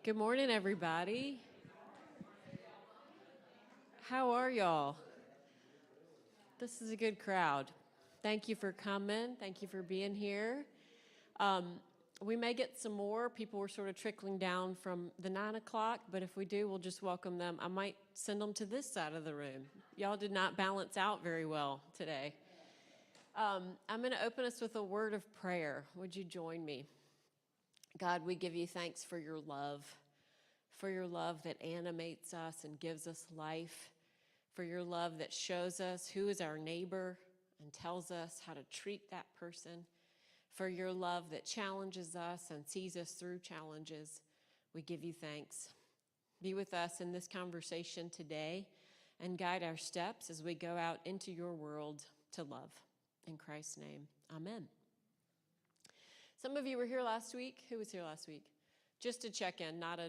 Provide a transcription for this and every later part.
Good morning, everybody. How are y'all? This is a good crowd. Thank you for coming. Thank you for being here. We may get some more. People were sort of trickling down from the 9 o'clock, but if we do, we'll just welcome them. I might send them to this side of the room. Y'all did not balance out very well today. I'm going to open us with a word of prayer. Would you join me? God, we give you thanks for your love that animates us and gives us life, for your love that shows us who is our neighbor and tells us how to treat that person, for your love that challenges us and sees us through challenges. We give you thanks. Be with us in this conversation today and guide our steps as we go out into your world to love. In Christ's name, amen. Some of you were here last week. Who was here last week? Just to check in, not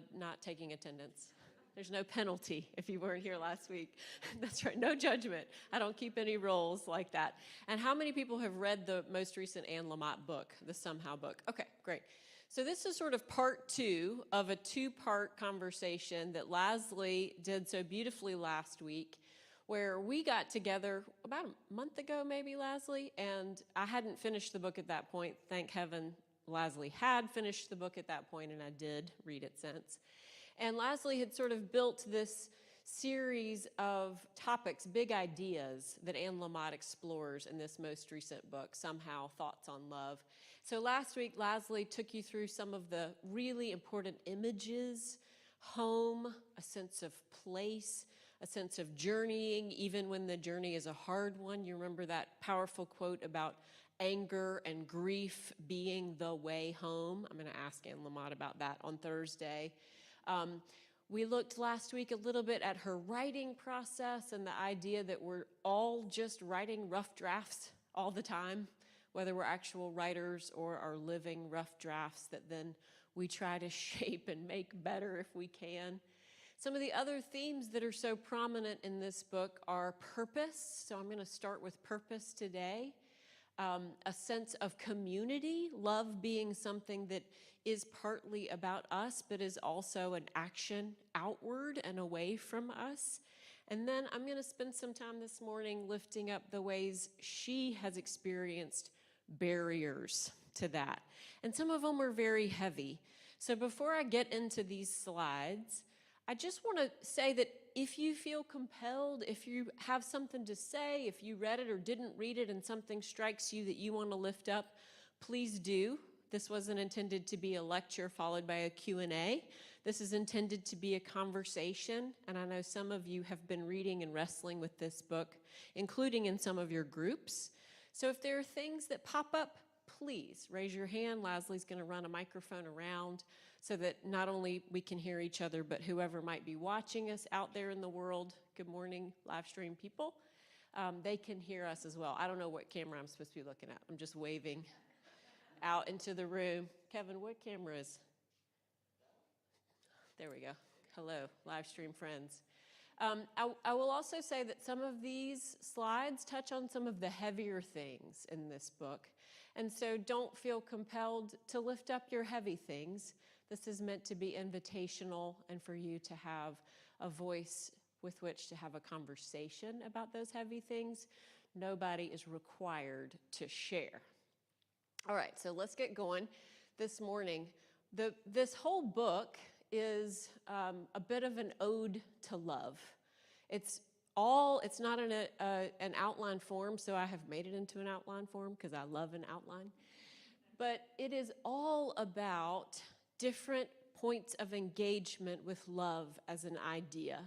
taking attendance. There's no penalty if you weren't here last week. That's right, no judgment. I don't keep any rules like that. And how many people have read the most recent Anne Lamott book, the Somehow book? Okay, great. So this is sort of part 2 of a 2-part conversation that Leslie did so beautifully last week, where we got together about a month ago, maybe, Leslie, and I hadn't finished the book at that point. Thank heaven Leslie had finished the book at that point, and I did read it since. And Leslie had sort of built this series of topics, big ideas that Anne Lamott explores in this most recent book, Somehow, Thoughts on Love. So last week, Leslie took you through some of the really important images: home, a sense of place, a sense of journeying, even when the journey is a hard one. You remember that powerful quote about anger and grief being the way home? I'm going to ask Anne Lamott about that on Thursday. We looked last week a little bit at her writing process and the idea that we're all just writing rough drafts all the time, whether we're actual writers or are living rough drafts that then we try to shape and make better if we can. Some of the other themes that are so prominent in this book are purpose. So I'm going to start with purpose today. A sense of community, love being something that is partly about us, but is also an action outward and away from us. And then I'm going to spend some time this morning lifting up the ways she has experienced barriers to that. And some of them are very heavy. So before I get into these slides, I just want to say that if you feel compelled, if you have something to say, if you read it or didn't read it and something strikes you that you want to lift up, please do. This wasn't intended to be a lecture followed by a Q&A. This is intended to be a conversation, and I know some of you have been reading and wrestling with this book, including in some of your groups. So if there are things that pop up, please raise your hand. Leslie's going to run a microphone around so that not only we can hear each other, but whoever might be watching us out there in the world, good morning, live stream people, they can hear us as well. I don't know what camera I'm supposed to be looking at. I'm just waving out into the room. Kevin, what camera is? There we go. Hello, live stream friends. I will also say that some of these slides touch on some of the heavier things in this book. And so don't feel compelled to lift up your heavy things. This is meant to be invitational and for you to have a voice with which to have a conversation about those heavy things. Nobody is required to share. All right, so let's get going this morning. This whole book is a bit of an ode to love. It's not in an outline form, so I have made it into an outline form because I love an outline. But it is all about different points of engagement with love as an idea.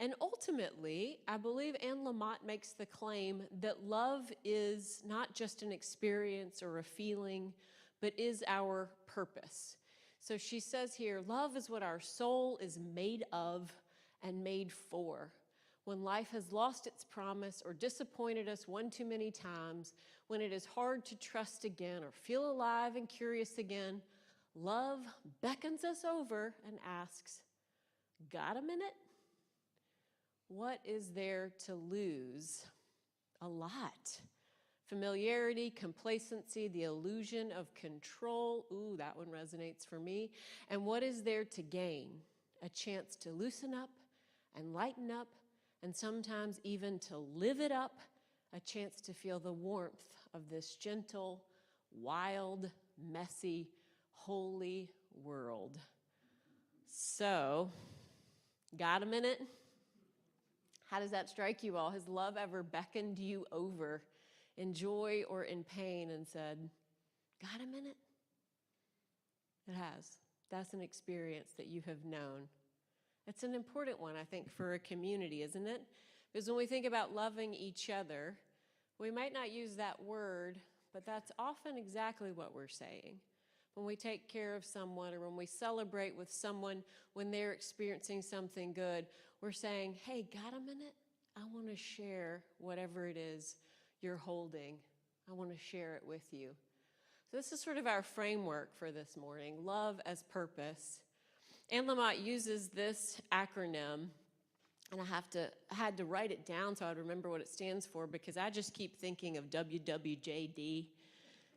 And ultimately, I believe Anne Lamott makes the claim that love is not just an experience or a feeling, but is our purpose. So she says here, love is what our soul is made of and made for. When life has lost its promise or disappointed us one too many times, when it is hard to trust again or feel alive and curious again, love beckons us over and asks, got a minute? What is there to lose? A lot. Familiarity, complacency, the illusion of control. Ooh, that one resonates for me. And what is there to gain? A chance to loosen up and lighten up, and sometimes even to live it up, a chance to feel the warmth of this gentle, wild, messy, holy world. So, got a minute? How does that strike you all? Has love ever beckoned you over in joy or in pain and said, got a minute? It has. That's an experience that you have known. It's an important one, I think, for a community, isn't it? Because when we think about loving each other, we might not use that word, but that's often exactly what we're saying. When we take care of someone or when we celebrate with someone when they're experiencing something good, we're saying, hey, got a minute? I want to share whatever it is you're holding. I want to share it with you. So this is sort of our framework for this morning, love as purpose. Anne Lamott uses this acronym, and I had to write it down so I'd remember what it stands for, because I just keep thinking of WWJD.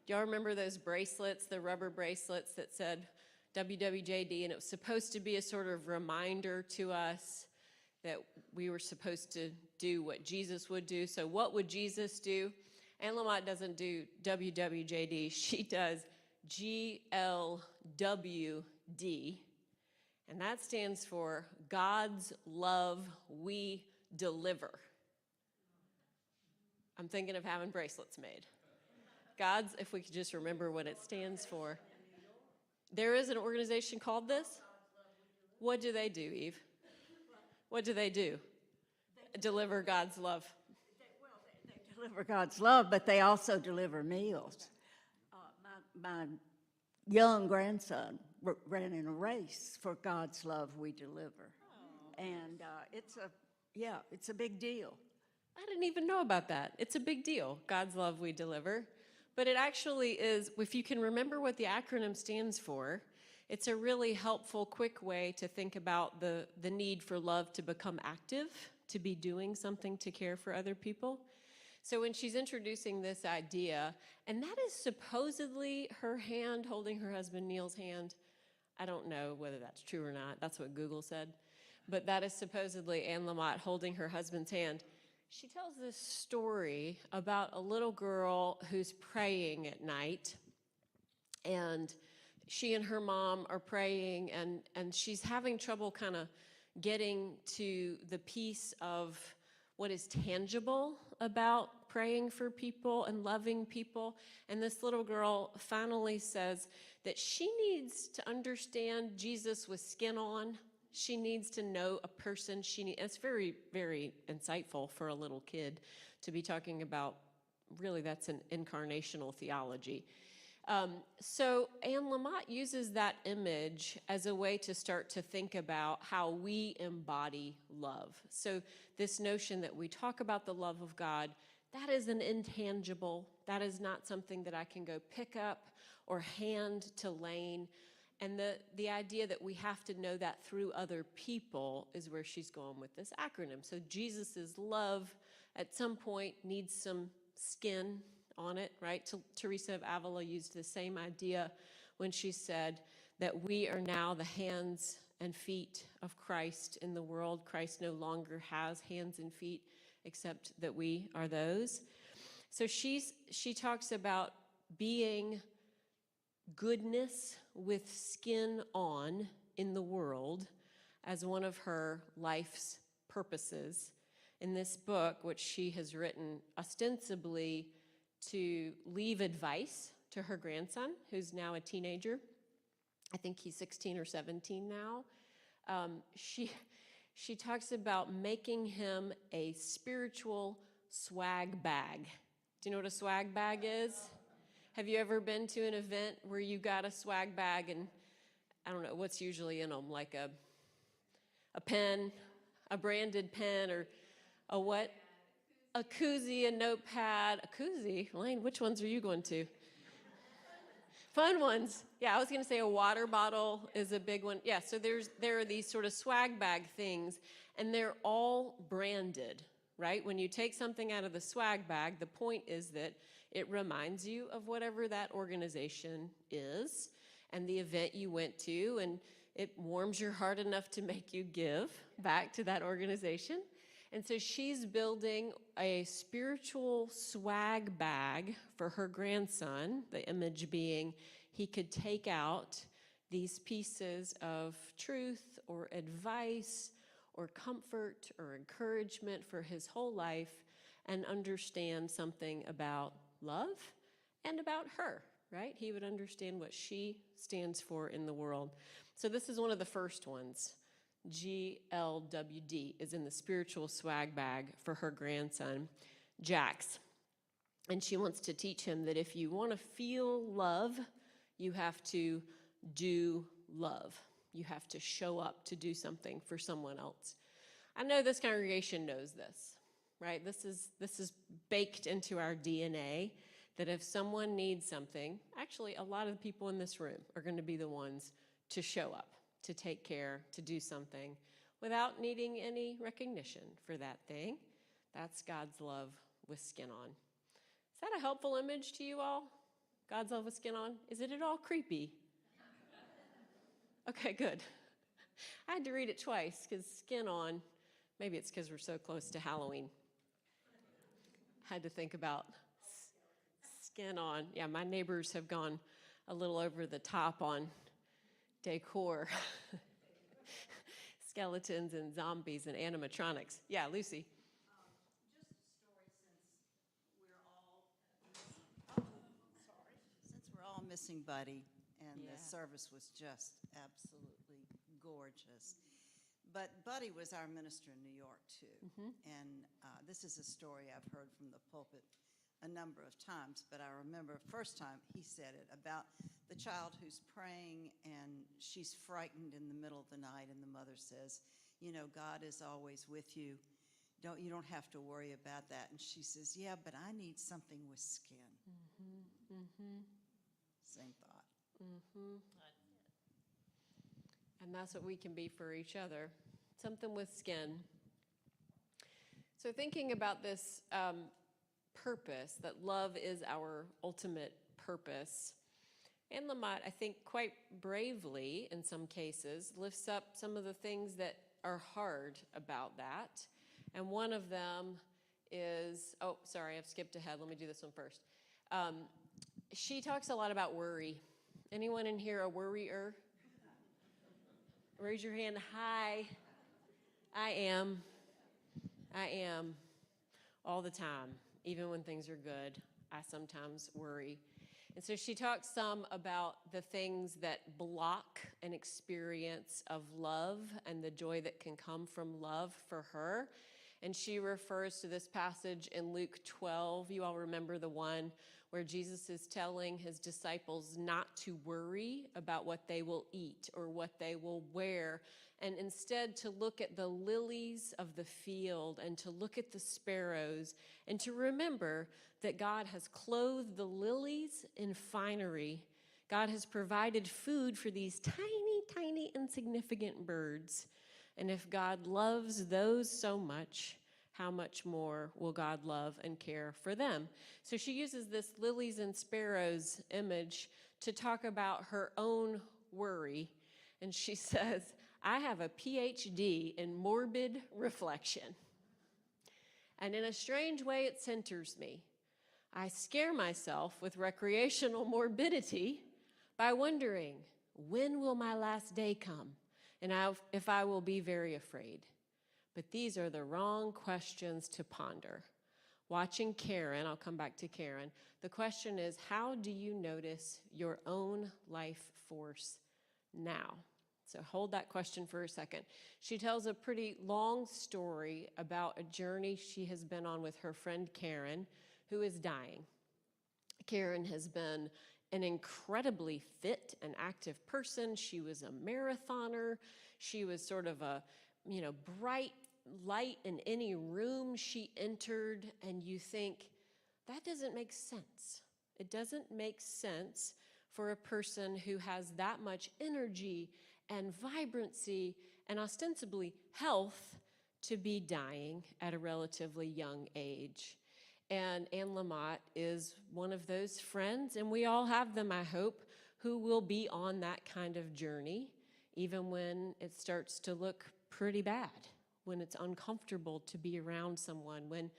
Do y'all remember those bracelets, the rubber bracelets that said WWJD, and it was supposed to be a sort of reminder to us that we were supposed to do what Jesus would do. So what would Jesus do? Anne Lamott doesn't do WWJD. She does GLWD, and that stands for God's Love We Deliver. I'm thinking of having bracelets made. God's, if we could just remember what it stands for. There is an organization called this? What do they do, Eve? What do they do? Deliver God's love. They deliver God's love, but they also deliver meals. My young grandson ran in a race for God's love we deliver. And it's a big deal. I didn't even know about that. It's a big deal, God's love we deliver. But it actually is, if you can remember what the acronym stands for, it's a really helpful, quick way to think about the need for love to become active, to be doing something to care for other people. So when she's introducing this idea, and that is supposedly her hand holding her husband Neil's hand. I don't know whether that's true or not. That's what Google said. But that is supposedly Anne Lamott holding her husband's hand. She tells this story about a little girl who's praying at night, and she and her mom are praying, and she's having trouble kind of getting to the piece of what is tangible about praying for people and loving people. And this little girl finally says that she needs to understand Jesus with skin on. She needs to know a person. It's very, very insightful for a little kid to be talking about. Really, that's an incarnational theology. So Anne Lamott uses that image as a way to start to think about how we embody love. So this notion that we talk about the love of God, that is an intangible. That is not something that I can go pick up or hand to Lane. And the idea that we have to know that through other people is where she's going with this acronym. So Jesus's love at some point needs some skin on it, right? Teresa of Avila used the same idea when she said that we are now the hands and feet of Christ in the world. Christ no longer has hands and feet, except that we are those. So she talks about being goodness with skin on in the world as one of her life's purposes in this book, which she has written ostensibly to leave advice to her grandson, who's now a teenager. I think he's 16 or 17 now. She talks about making him a spiritual swag bag. Do you know what a swag bag is? Have you ever been to an event where you got a swag bag and, I don't know, what's usually in them, like a pen, a branded pen, or a what? A koozie, a notepad, a koozie. Lane, which ones are you going to? Fun ones. Yeah, I was going to say a water bottle is a big one. Yeah, so there are these sort of swag bag things, and they're all branded, right? When you take something out of the swag bag, the point is that It reminds you of whatever that organization is and the event you went to, and it warms your heart enough to make you give back to that organization. And so she's building a spiritual swag bag for her grandson, the image being he could take out these pieces of truth or advice or comfort or encouragement for his whole life and understand something about love and about her, right? He would understand what she stands for in the world. So this is one of the first ones. GLWD is in the spiritual swag bag for her grandson, Jax. And she wants to teach him that if you want to feel love, you have to do love. You have to show up to do something for someone else. I know this congregation knows this, right? This is baked into our DNA, that if someone needs something, actually a lot of the people in this room are going to be the ones to show up, to take care, to do something without needing any recognition for that thing. That's God's love with skin on. Is that a helpful image to you all? God's love with skin on? Is it at all creepy? Okay, good. I had to read it twice because skin on, maybe it's because we're so close to Halloween. Had to think about skin on. Yeah, my neighbors have gone a little over the top on decor. Skeletons and zombies and animatronics. Yeah, Lucy. Since we're all missing Buddy, and Yeah. the service was just absolutely gorgeous. But Buddy was our minister in New York, too. And this is a story I've heard from the pulpit a number of times, but I remember first time he said it about the child who's praying and she's frightened in the middle of the night, and the mother says, you know, God is always with you. You don't have to worry about that. And she says, yeah, but I need something with skin. Same thought. And that's what we can be for each other. Something with skin. So thinking about this purpose, that love is our ultimate purpose, Anne Lamott, I think quite bravely in some cases, lifts up some of the things that are hard about that. And one of them is, oh, sorry, I've skipped ahead. Let me do this one first. She talks a lot about worry. Anyone in here a worrier? Raise your hand. Hi. I am all the time. Even when things are good, I sometimes worry. And so she talks some about the things that block an experience of love and the joy that can come from love for her. And she refers to this passage in Luke 12. You all remember the one where Jesus is telling his disciples not to worry about what they will eat or what they will wear, and instead to look at the lilies of the field and to look at the sparrows and to remember that God has clothed the lilies in finery. God has provided food for these tiny, tiny, insignificant birds. And if God loves those so much, how much more will God love and care for them? So she uses this lilies and sparrows image to talk about her own worry. And she says, I have a PhD in morbid reflection. And in a strange way, it centers me. I scare myself with recreational morbidity by wondering, when will my last day come? And if I will be very afraid. But these are the wrong questions to ponder. Watching Karen, I'll come back to Karen, the question is, how do you notice your own life force now? So hold that question for a second. She tells a pretty long story about a journey she has been on with her friend Karen, who is dying. Karen has been an incredibly fit and active person. She was a marathoner. She was sort of a, bright light in any room she entered, and you think, that doesn't make sense. It doesn't make sense for a person who has that much energy and vibrancy and ostensibly health to be dying at a relatively young age. And Anne Lamott is one of those friends, and we all have them, I hope, who will be on that kind of journey, even when it starts to look pretty bad, when it's uncomfortable to be around someone, when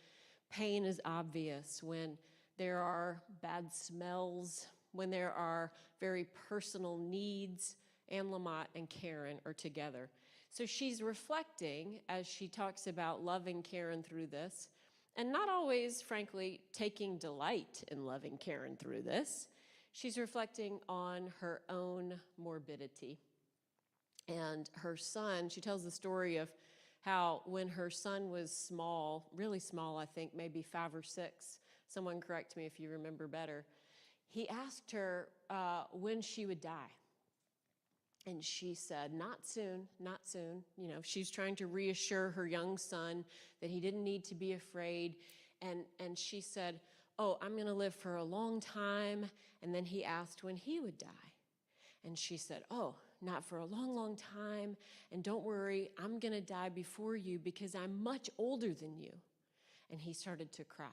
pain is obvious, when there are bad smells, when there are very personal needs. Anne Lamott and Karen are together. So she's reflecting as she talks about loving Karen through this, and not always, frankly, taking delight in loving Karen through this. She's reflecting on her own morbidity. And her son, she tells the story of how when her son was small, really small, I think, maybe 5 or 6, someone correct me if you remember better, he asked her when she would die. And she said, not soon, not soon. You know, she's trying to reassure her young son that he didn't need to be afraid. And she said, oh, I'm going to live for a long time. And then he asked when he would die. And she said, oh, not for a long, long time. And don't worry, I'm going to die before you because I'm much older than you. And he started to cry.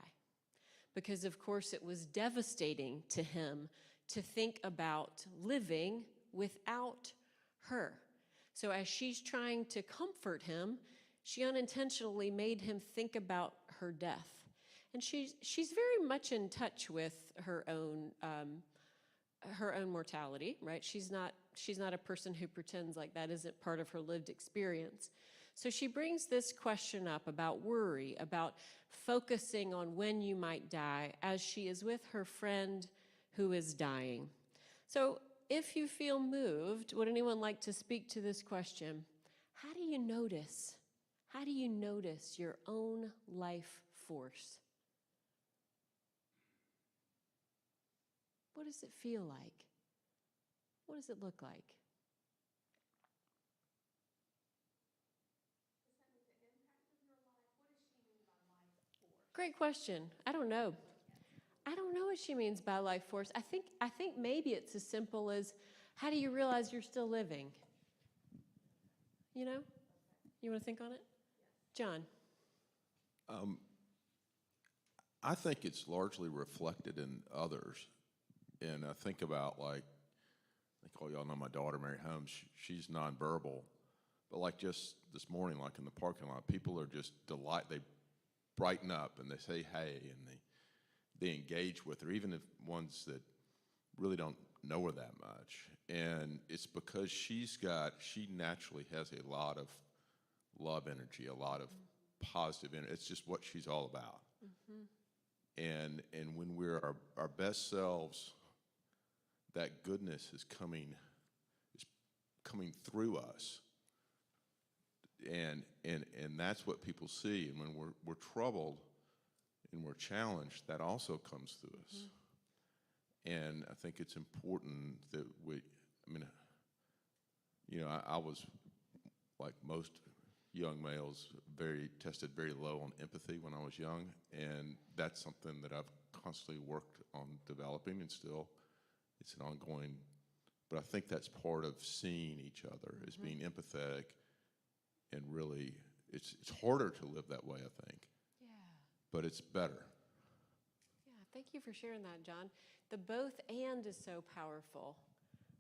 Because, of course, it was devastating to him to think about living without her. So as she's trying to comfort him, she unintentionally made him think about her death. And she's very much in touch with her own mortality, right? She's not a person who pretends like that isn't part of her lived experience. So she brings this question up about worry, about focusing on when you might die, as she is with her friend who is dying. So if you feel moved, would anyone like to speak to this question? How do you notice? How do you notice your own life force? What does it feel like? What does it look like? Great question. I don't know. I don't know what she means by life force. I think maybe it's as simple as, how do you realize you're still living? You know? You want to think on it? John. I think it's largely reflected in others. And I think about, like, I think all y'all know my daughter, Mary Holmes. She's nonverbal. But like just this morning, like in the parking lot, people are just they brighten up and they say hey, and they engage with her, even if ones that really don't know her that much. And it's because she naturally has a lot of love energy, a lot of positive energy. It's just what she's all about. And when we're our best selves, that goodness is coming through us. And that's what people see. And when we're troubled and we're challenged, that also comes through us. And I think it's important that I was, like most young males, tested very low on empathy when I was young, and that's something that I've constantly worked on developing, and still it's an ongoing, but I think that's part of seeing each other, is being empathetic, and really it's harder to live that way, I think. Yeah. But it's better. Yeah, thank you for sharing that, John. The both and is so powerful,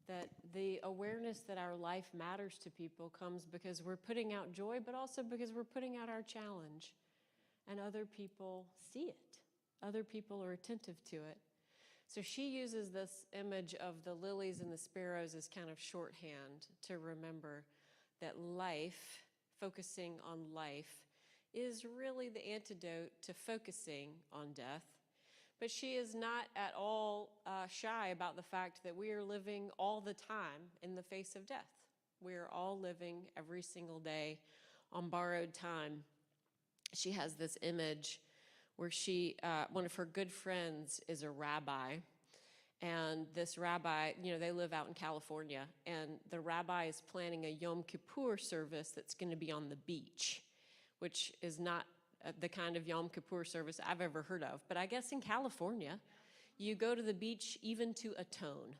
that the awareness that our life matters to people comes because we're putting out joy, but also because we're putting out our challenge. And other people see it. Other people are attentive to it. So she uses this image of the lilies and the sparrows as kind of shorthand to remember that life, focusing on life, is really the antidote to focusing on death. But she is not at all shy about the fact that we are living all the time in the face of death. We are all living every single day on borrowed time. She has this image where one of her good friends is a rabbi. And this rabbi, they live out in California, and the rabbi is planning a Yom Kippur service that's going to be on the beach, which is not the kind of Yom Kippur service I've ever heard of. But I guess in California, you go to the beach even to atone.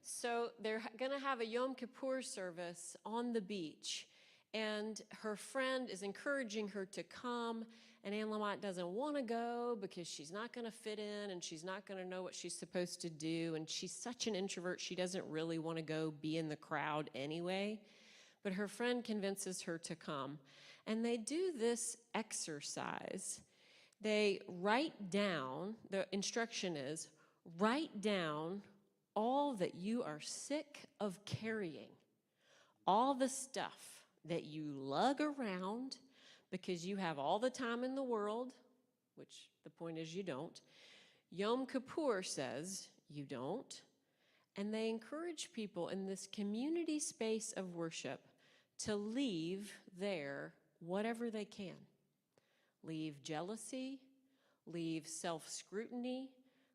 So they're going to have a Yom Kippur service on the beach, and her friend is encouraging her to come And Anne Lamott doesn't want to go because she's not going to fit in and she's not going to know what she's supposed to do. And she's such an introvert, she doesn't really want to go be in the crowd anyway. But her friend convinces her to come. And they do this exercise. They write down, the instruction is, write down all that you are sick of carrying, all the stuff that you lug around because you have all the time in the world, which the point is you don't. Yom Kippur says you don't. And they encourage people in this community space of worship to leave there whatever they can. Leave jealousy, leave self-scrutiny,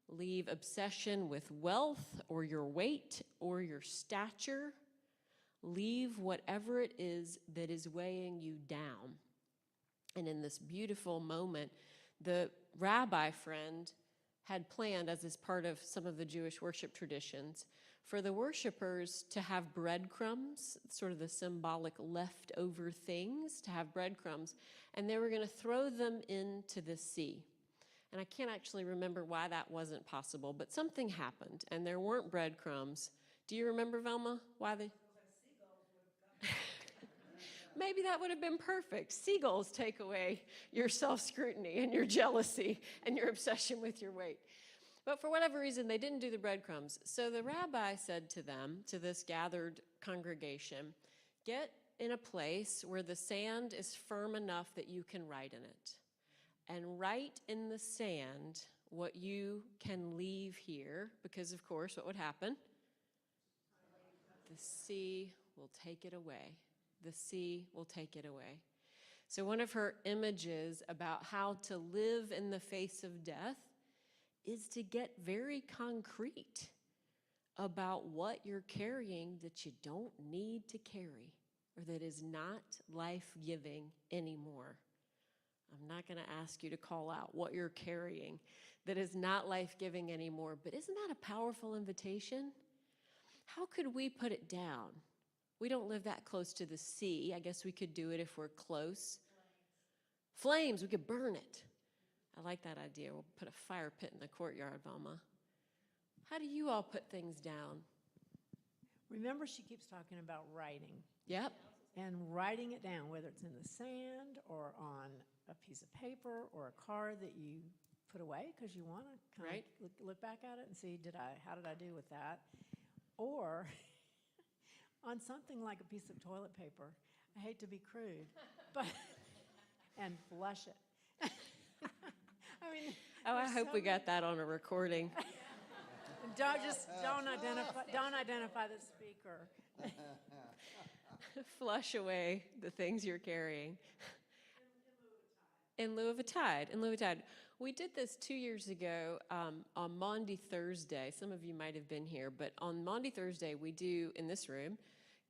leave obsession with wealth or your weight or your stature. Leave whatever it is that is weighing you down. And in this beautiful moment, the rabbi friend had planned, as is part of some of the Jewish worship traditions, for the worshipers to have breadcrumbs, sort of the symbolic leftover things, to have breadcrumbs, and they were going to throw them into the sea. And I can't actually remember why that wasn't possible, but something happened, and there weren't breadcrumbs. Do you remember, Velma, why they... Maybe that would have been perfect. Seagulls take away your self-scrutiny and your jealousy and your obsession with your weight. But for whatever reason, they didn't do the breadcrumbs. So the rabbi said to them, to this gathered congregation, get in a place where the sand is firm enough that you can write in it. And write in the sand what you can leave here, because of course, what would happen? The sea will take it away. The sea will take it away. So one of her images about how to live in the face of death is to get very concrete about what you're carrying that you don't need to carry or that is not life-giving anymore. I'm not going to ask you to call out what you're carrying that is not life-giving anymore, but isn't that a powerful invitation? How could we put it down? We don't live that close to the sea. I guess we could do it if we're close. Flames, we could burn it. I like that idea. We'll put a fire pit in the courtyard, Velma. How do you all put things down? Remember, she keeps talking about writing. Yep. And writing it down, whether it's in the sand or on a piece of paper or a card that you put away because you want to kind Right. of look back at it and see, how did I do with that? Or on something like a piece of toilet paper. I hate to be crude, but, and flush it. I mean, Oh, I there's hope so we many- got that on a recording. Don't identify the speaker. Flush away the things you're carrying. In lieu of a tide. In lieu of a tide. We did this 2 years ago on Maundy Thursday. Some of you might have been here, but on Maundy Thursday we do in this room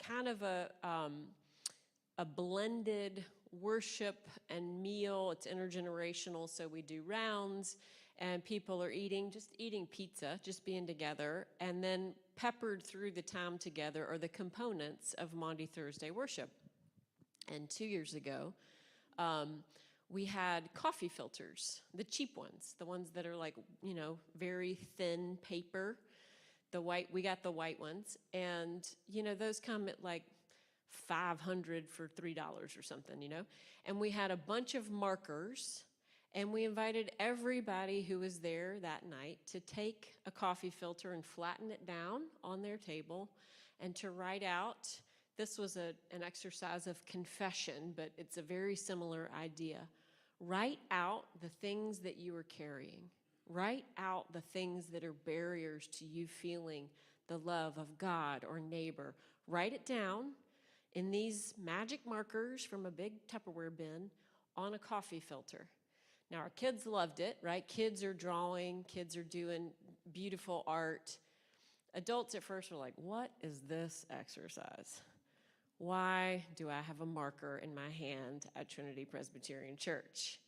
kind of a blended worship and meal. It's intergenerational, so we do rounds, and people are just eating pizza, just being together, and then peppered through the time together are the components of Maundy Thursday worship. And 2 years ago, we had coffee filters, the cheap ones, the ones that are like, very thin paper. We got the white ones, and those come at like $500 for $3 or something, And we had a bunch of markers, and we invited everybody who was there that night to take a coffee filter and flatten it down on their table and to write out. This was an exercise of confession, but it's a very similar idea. Write out the things that you are carrying. Write out the things that are barriers to you feeling the love of God or neighbor. Write it down in these magic markers from a big Tupperware bin on a coffee filter. Now, our kids loved it, right? Kids are drawing, kids are doing beautiful art. Adults at first were like, what is this exercise? Why do I have a marker in my hand at Trinity Presbyterian Church?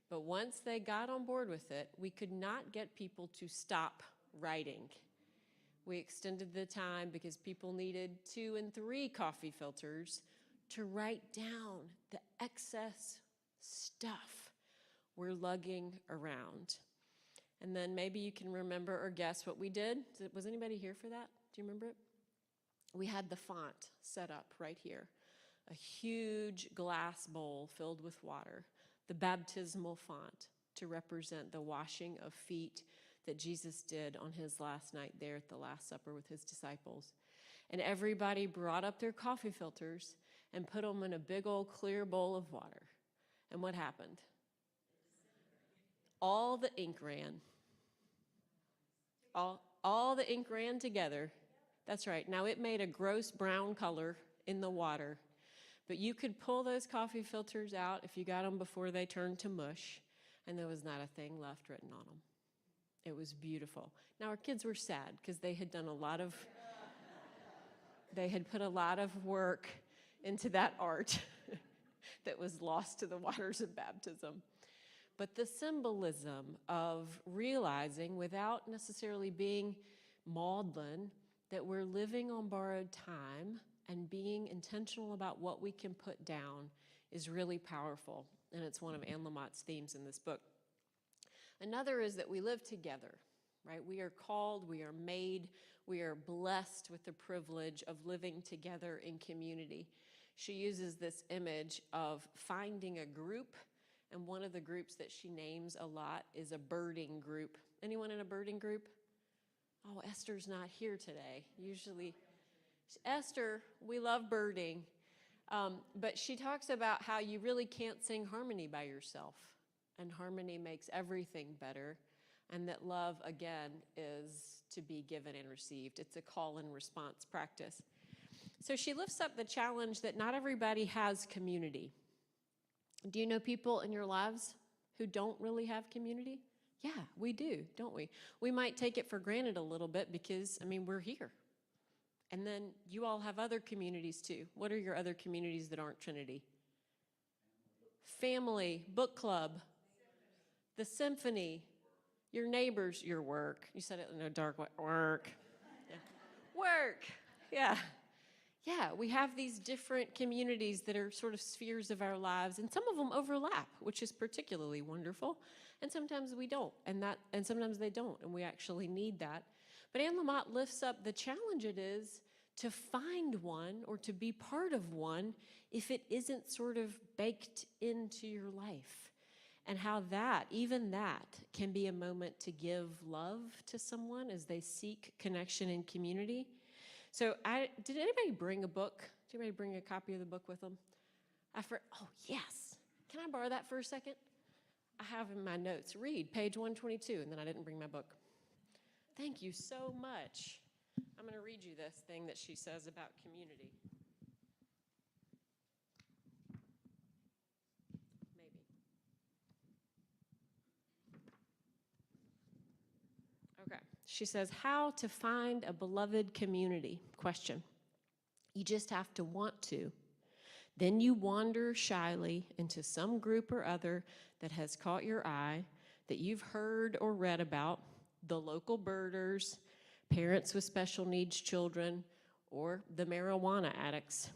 But once they got on board with it, we could not get people to stop writing. We extended the time because people needed 2 and 3 coffee filters to write down the excess stuff. we're lugging around. And then maybe you can remember or guess what we did. Was anybody here for that? Do you remember it? We had the font set up right here, a huge glass bowl filled with water, the baptismal font to represent the washing of feet that Jesus did on his last night there at the Last Supper with his disciples. And everybody brought up their coffee filters and put them in a big old clear bowl of water. And what happened? All the ink ran. All the ink ran together. That's right. Now, it made a gross brown color in the water, but you could pull those coffee filters out if you got them before they turned to mush, and there was not a thing left written on them. It was beautiful. Now, our kids were sad because they had put a lot of work into that art that was lost to the waters of baptism. But the symbolism of realizing, without necessarily being maudlin, that we're living on borrowed time and being intentional about what we can put down is really powerful. And it's one of Anne Lamott's themes in this book. Another is that we live together, right? We are called, we are made, we are blessed with the privilege of living together in community. She uses this image of finding a group, and one of the groups that she names a lot is a birding group. Anyone in a birding group? Oh, Esther's not here today. Usually, Esther, we love birding, but she talks about how you really can't sing harmony by yourself, and harmony makes everything better, and that love, again, is to be given and received. It's a call and response practice. So she lifts up the challenge that not everybody has community. Do you know people in your lives who don't really have community? Yeah, we do, don't we? We might take it for granted a little bit because, we're here. And then you all have other communities too. What are your other communities that aren't Trinity? Family, book club, the symphony, your neighbors, your work. You said it in a dark way, work. Yeah. Work, yeah. Yeah, we have these different communities that are sort of spheres of our lives, and some of them overlap, which is particularly wonderful, and sometimes we don't, and sometimes they don't, and we actually need that. But Anne Lamott lifts up the challenge it is to find one or to be part of one if it isn't sort of baked into your life, and how even that, can be a moment to give love to someone as they seek connection and community. So did anybody bring a book? Did anybody bring a copy of the book with them? Oh, yes. Can I borrow that for a second? I have in my notes, read page 122, and then I didn't bring my book. Thank you so much. I'm going to read you this thing that she says about community. Maybe. Okay. She says, how to find a beloved community? Question. You just have to want to. Then you wander shyly into some group or other that has caught your eye, that you've heard or read about, the local birders, parents with special needs children, or the marijuana addicts.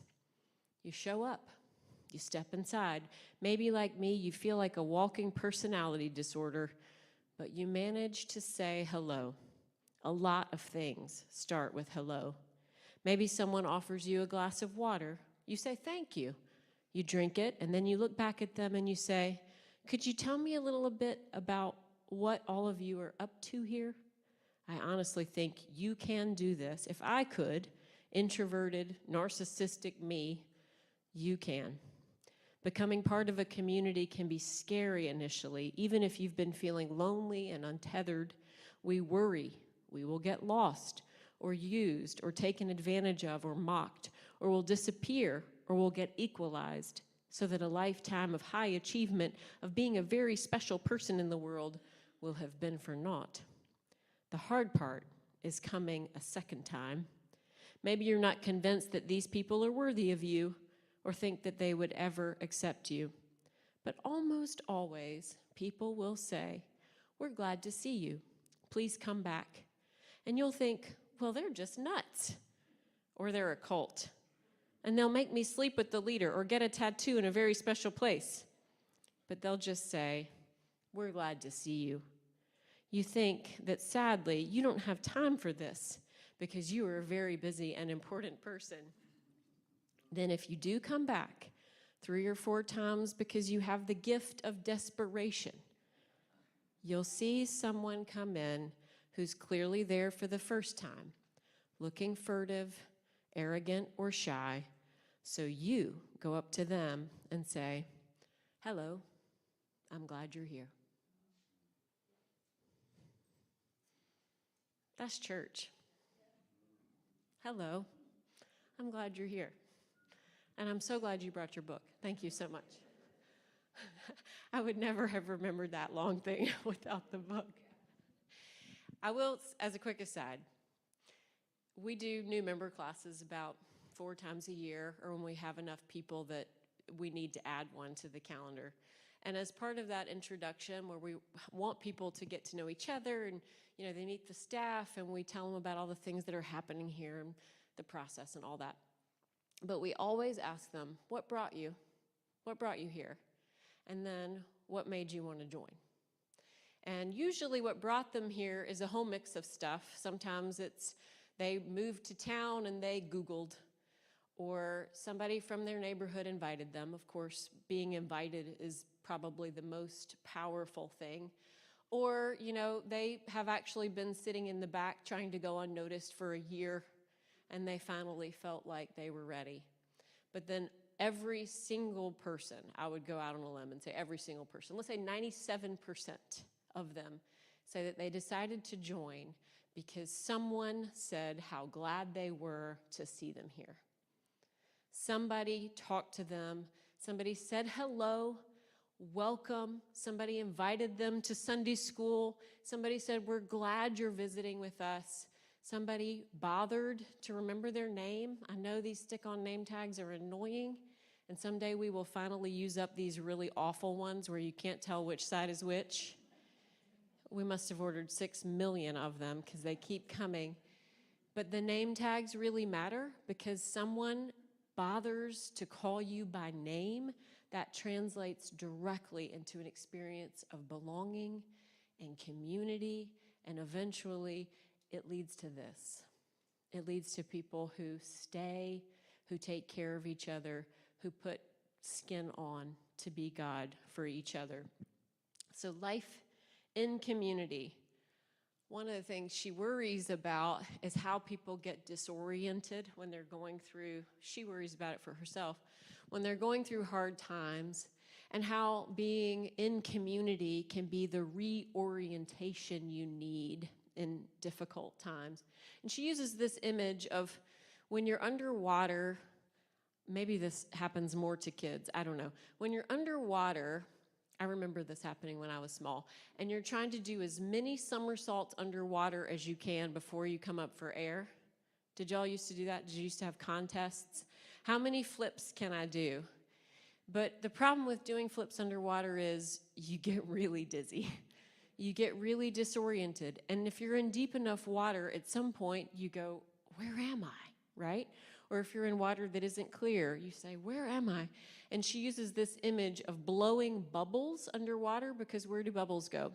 You show up. You step inside. Maybe like me, you feel like a walking personality disorder, but you manage to say hello. A lot of things start with hello. Maybe someone offers you a glass of water. You say thank you. You drink it, and then you look back at them and you say, could you tell me a little bit about what all of you are up to here? I honestly think you can do this. If I could, introverted, narcissistic me, you can. Becoming part of a community can be scary initially, even if you've been feeling lonely and untethered. We worry we will get lost or used or taken advantage of or mocked, or will disappear or will get equalized, so that a lifetime of high achievement, of being a very special person in the world, will have been for naught. The hard part is coming a second time. Maybe you're not convinced that these people are worthy of you or think that they would ever accept you. But almost always, people will say, we're glad to see you. Please come back. And you'll think, well, they're just nuts, or they're a cult, and they'll make me sleep with the leader or get a tattoo in a very special place. But they'll just say, we're glad to see you. You think that sadly you don't have time for this because you are a very busy and important person. Then if you do come back 3 or 4 times because you have the gift of desperation, you'll see someone come in who's clearly there for the first time, looking furtive, arrogant, or shy. So you go up to them and say, "Hello, I'm glad you're here." That's church. Hello, I'm glad you're here. And I'm so glad you brought your book. Thank you so much. I would never have remembered that long thing without the book. I will, as a quick aside, we do new member classes about 4 times a year, or when we have enough people that we need to add one to the calendar. And as part of that introduction, where we want people to get to know each other, and they meet the staff, and we tell them about all the things that are happening here and the process and all that. But we always ask them, what brought you? What brought you here? And then, what made you want to join? And usually what brought them here is a whole mix of stuff. Sometimes it's they moved to town and they Googled, or somebody from their neighborhood invited them. Of course, being invited is probably the most powerful thing. Or, they have actually been sitting in the back trying to go unnoticed for a year, and they finally felt like they were ready. But then every single person, I would go out on a limb and say every single person, let's say 97% of them say that they decided to join because someone said how glad they were to see them here. Somebody talked to them, somebody said hello, welcome, somebody invited them to Sunday school, somebody said, we're glad you're visiting with us. Somebody bothered to remember their name. I know these stick-on name tags are annoying, and someday we will finally use up these really awful ones where you can't tell which side is which. We must have ordered 6 million of them because they keep coming. But the name tags really matter because someone bothers to call you by name. That translates directly into an experience of belonging and community, and eventually it leads to this. It leads to people who stay, who take care of each other, who put skin on to be God for each other. So life in community. One of the things she worries about is how people get disoriented when they're going through, she worries about it for herself, when they're going through hard times, and how being in community can be the reorientation you need in difficult times. And she uses this image of when you're underwater, maybe this happens more to kids, I don't know. When you're underwater, I remember this happening when I was small, and you're trying to do as many somersaults underwater as you can before you come up for air. Did y'all used to do that? Did you used to have contests? How many flips can I do? But the problem with doing flips underwater is you get really dizzy. You get really disoriented. And if you're in deep enough water, at some point you go, where am I, right? Or if you're in water that isn't clear, you say, where am I? And she uses this image of blowing bubbles underwater, because where do bubbles go?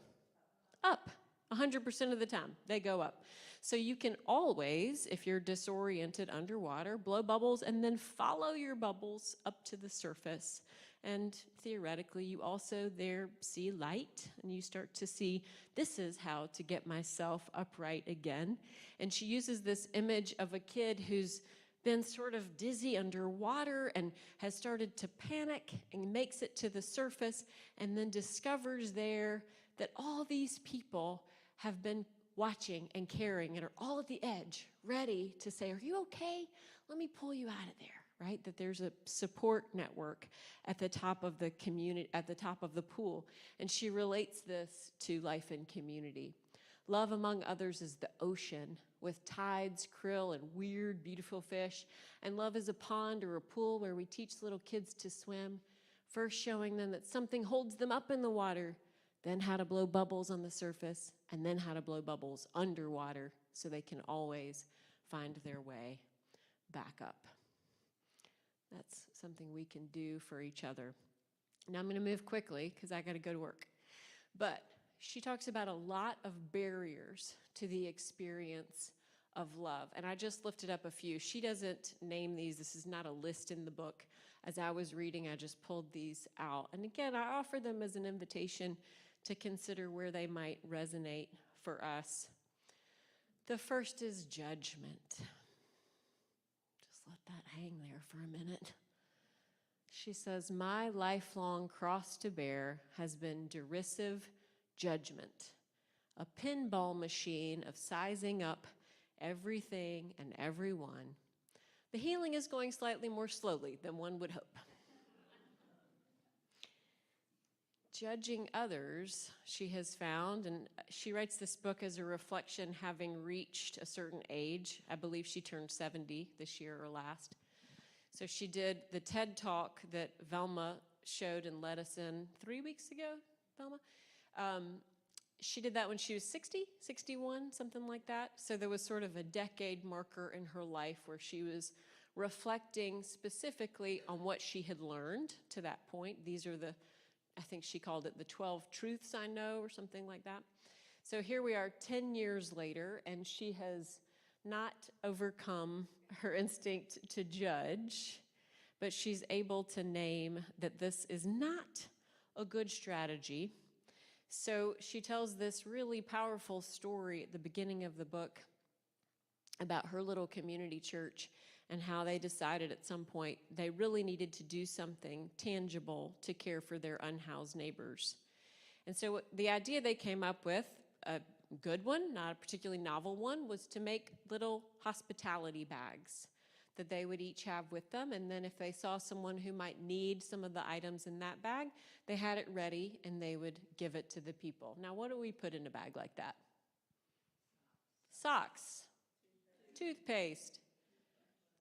Up. 100% of the time, they go up. So you can always, if you're disoriented underwater, blow bubbles and then follow your bubbles up to the surface. And theoretically, you also there see light, and you start to see, this is how to get myself upright again. And she uses this image of a kid who's been sort of dizzy underwater and has started to panic and makes it to the surface, and then discovers there that all these people have been watching and caring and are all at the edge, ready to say, are you okay? Let me pull you out of there, right? That there's a support network at the top of the community, at the top of the pool. And she relates this to life in community. Love, among others, is the ocean with tides, krill, and weird, beautiful fish. And love is a pond or a pool where we teach little kids to swim, first showing them that something holds them up in the water, then how to blow bubbles on the surface, and then how to blow bubbles underwater so they can always find their way back up. That's something we can do for each other. Now I'm going to move quickly because I got to go to work. But she talks about a lot of barriers to the experience of love. And I just lifted up a few. She doesn't name these. This is not a list in the book. As I was reading, I just pulled these out. And again, I offer them as an invitation to consider where they might resonate for us. The first is judgment. Just let that hang there for a minute. She says, my lifelong cross to bear has been derisive judgment, a pinball machine of sizing up everything and everyone. The healing is going slightly more slowly than one would hope. Judging others, she has found, and she writes this book as a reflection having reached a certain age. I believe she turned 70 this year or last. So she did the TED Talk that Velma showed and led us in 3 weeks ago, Velma. She did that when she was 60, 61, something like that. So there was sort of a decade marker in her life where she was reflecting specifically on what she had learned to that point. These are I think she called it the 12 truths I know or something like that. So here we are 10 years later, and she has not overcome her instinct to judge, but she's able to name that this is not a good strategy. So she tells this really powerful story at the beginning of the book about her little community church and how they decided at some point they really needed to do something tangible to care for their unhoused neighbors. And so the idea they came up with, a good one, not a particularly novel one, was to make little hospitality bags that they would each have with them. And then if they saw someone who might need some of the items in that bag, they had it ready and they would give it to the people. Now, what do we put in a bag like that? Socks, toothpaste,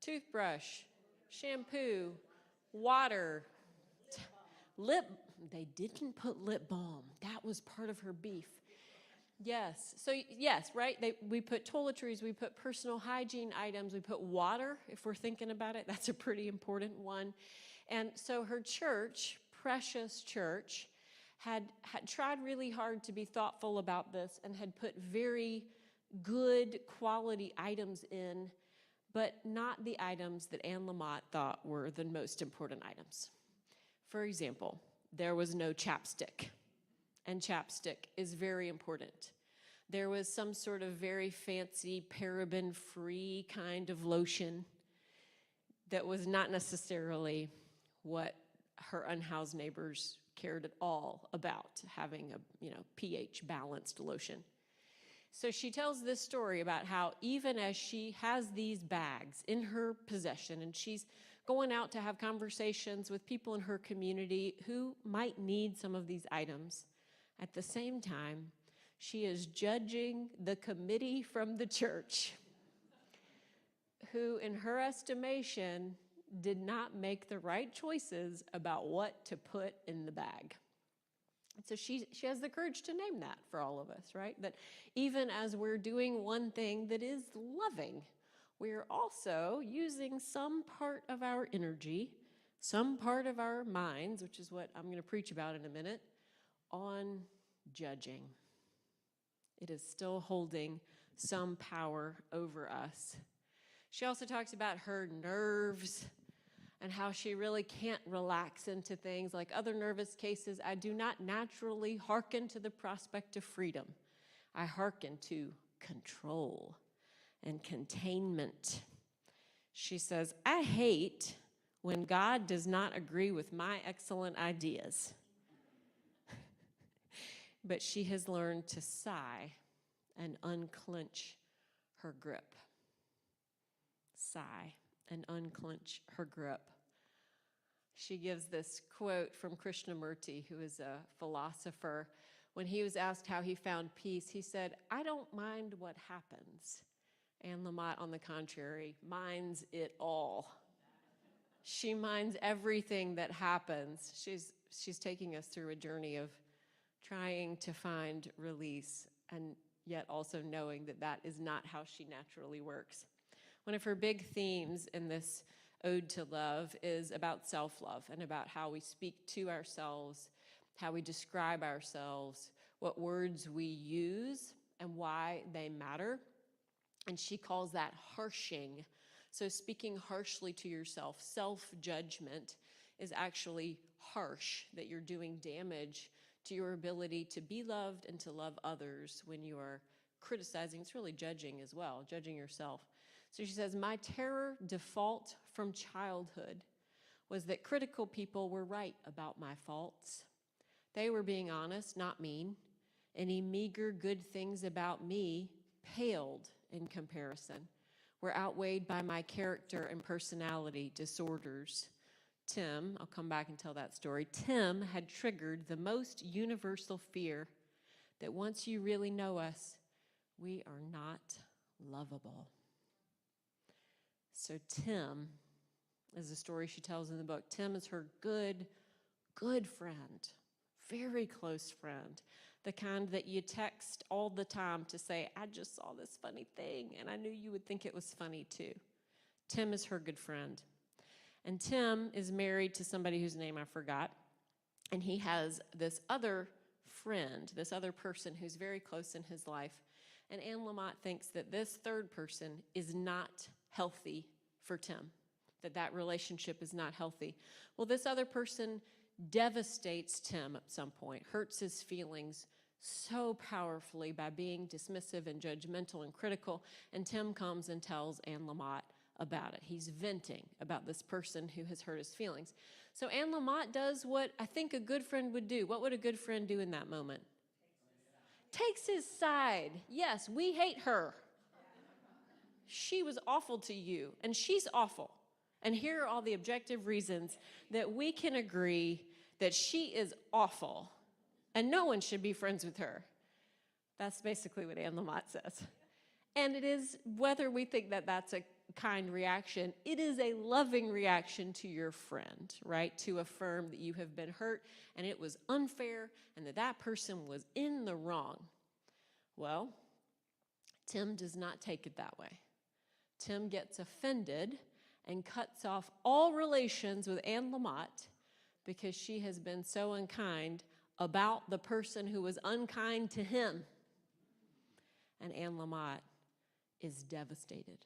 toothbrush, shampoo, water, they didn't put lip balm. That was part of her beef. Yes, so yes, right? We put toiletries, we put personal hygiene items, we put water, if we're thinking about it. That's a pretty important one. And so her church, Precious Church, had tried really hard to be thoughtful about this and had put very good quality items in, but not the items that Anne Lamott thought were the most important items. For example, there was no chapstick, and chapstick is very important. There was some sort of very fancy paraben-free kind of lotion that was not necessarily what her unhoused neighbors cared at all about, having a pH-balanced lotion. So she tells this story about how even as she has these bags in her possession and she's going out to have conversations with people in her community who might need some of these items, at the same time, she is judging the committee from the church who, in her estimation, did not make the right choices about what to put in the bag. So she has the courage to name that for all of us, right? That even as we're doing one thing that is loving, we're also using some part of our energy, some part of our minds, which is what I'm going to preach about in a minute, on judging. It is still holding some power over us. She also talks about her nerves and how she really can't relax into things like other nervous cases. I do not naturally hearken to the prospect of freedom. I hearken to control and containment. She says, I hate when God does not agree with my excellent ideas. But she has learned to sigh and unclench her grip. Sigh and unclench her grip. She gives this quote from Krishnamurti, who is a philosopher. When he was asked how he found peace, he said, I don't mind what happens. Anne Lamott, on the contrary, minds it all. She minds everything that happens. She's taking us through a journey of trying to find release and yet also knowing that that is not how she naturally works. One of her big themes in this Ode to Love is about self-love and about how we speak to ourselves, how we describe ourselves, what words we use and why they matter. And she calls that harshing. So speaking harshly to yourself, self-judgment is actually harsh, that you're doing damage to your ability to be loved and to love others when you are criticizing. It's really judging as well, judging yourself. So she says, my terror default from childhood was that critical people were right about my faults. They were being honest, not mean. Any meager good things about me paled in comparison, were outweighed by my character and personality disorders. Tim, I'll come back and tell that story. Tim had triggered the most universal fear that once you really know us, we are not lovable. So Tim is the story she tells in the book. Tim is her good friend, very close friend, the kind that you text all the time to say, I just saw this funny thing, and I knew you would think it was funny too. Tim is her good friend. And Tim is married to somebody whose name I forgot, and he has this other friend, this other person who's very close in his life. And Anne Lamott thinks that this third person is not healthy for Tim, that relationship is not healthy. Well, this other person devastates Tim at some point, hurts his feelings so powerfully by being dismissive and judgmental and critical, and Tim comes and tells Anne Lamott about it. He's venting about this person who has hurt his feelings. So Anne Lamott does what I think a good friend would do. What would a good friend do in that moment? Takes his side. Yes, we hate her. She was awful to you, and she's awful. And here are all the objective reasons that we can agree that she is awful, and no one should be friends with her. That's basically what Anne Lamott says. And it is, whether we think that that's a kind reaction, it is a loving reaction to your friend, right? To affirm that you have been hurt and it was unfair and that person was in the wrong. Well, Tim does not take it that way. Tim gets offended and cuts off all relations with Anne Lamott because she has been so unkind about the person who was unkind to him. And Anne Lamott is devastated.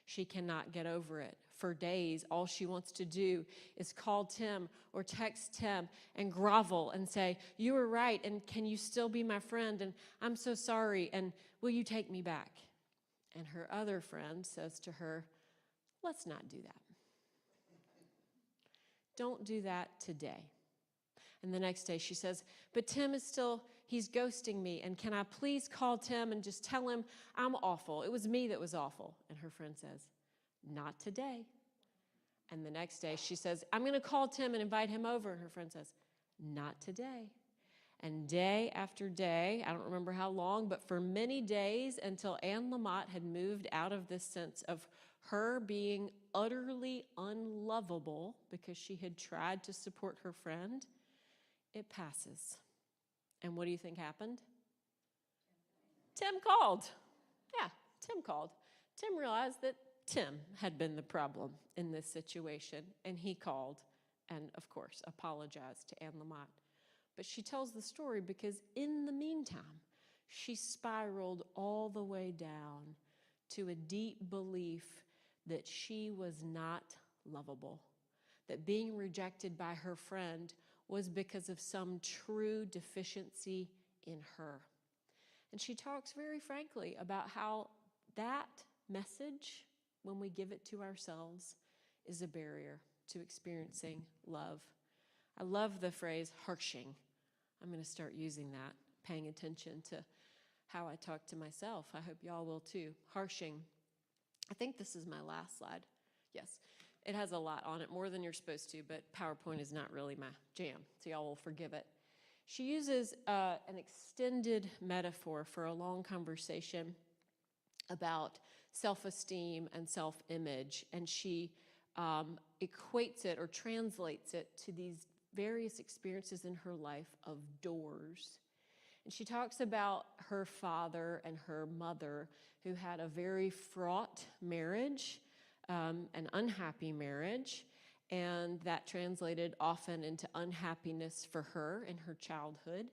She cannot get over it. For days, all she wants to do is call Tim or text Tim and grovel and say, you were right, and can you still be my friend? And I'm so sorry, and will you take me back? And her other friend says to her, let's not do that. Don't do that today. And the next day she says, but Tim is still, he's ghosting me, and can I please call Tim and just tell him I'm awful? It was me that was awful. And her friend says, not today. And the next day she says, I'm going to call Tim and invite him over. And her friend says, not today. And day after day, I don't remember how long, but for many days until Anne Lamott had moved out of this sense of her being utterly unlovable because she had tried to support her friend, it passes. And what do you think happened? Tim called. Yeah, Tim called. Tim realized that Tim had been the problem in this situation, and he called and, of course, apologized to Anne Lamott. But she tells the story because in the meantime, she spiraled all the way down to a deep belief that she was not lovable, that being rejected by her friend was because of some true deficiency in her. And she talks very frankly about how that message, when we give it to ourselves, is a barrier to experiencing love. I love the phrase harshing. I'm going to start using that, paying attention to how I talk to myself. I hope y'all will too. Harshing. I think this is my last slide. Yes, it has a lot on it, more than you're supposed to, but PowerPoint is not really my jam, so y'all will forgive it. She uses an extended metaphor for a long conversation about self-esteem and self-image, and she equates it or translates it to these various experiences in her life of doors. And she talks about her father and her mother who had a very fraught marriage, an unhappy marriage, and that translated often into unhappiness for her in her childhood.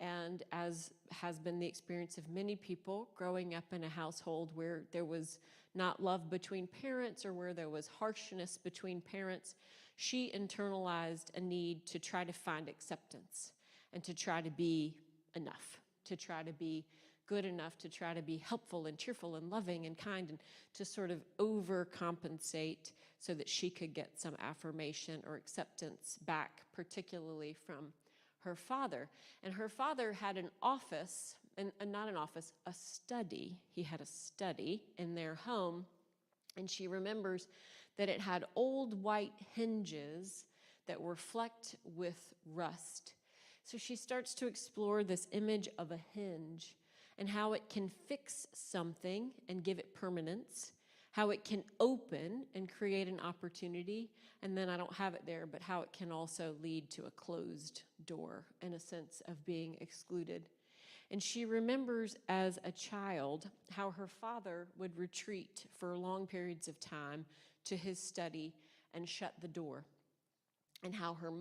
And as has been the experience of many people growing up in a household where there was not love between parents or where there was harshness between parents, she internalized a need to try to find acceptance and to try to be enough, to try to be good enough, to try to be helpful and cheerful and loving and kind, and to sort of overcompensate so that she could get some affirmation or acceptance back, particularly from her father. And her father had an office, and not an office, a study. He had a study in their home, and she remembers that it had old white hinges that were flecked with rust. So she starts to explore this image of a hinge and how it can fix something and give it permanence, how it can open and create an opportunity, and then I don't have it there, but how it can also lead to a closed door and a sense of being excluded. And she remembers as a child how her father would retreat for long periods of time to his study and shut the door, and how her mother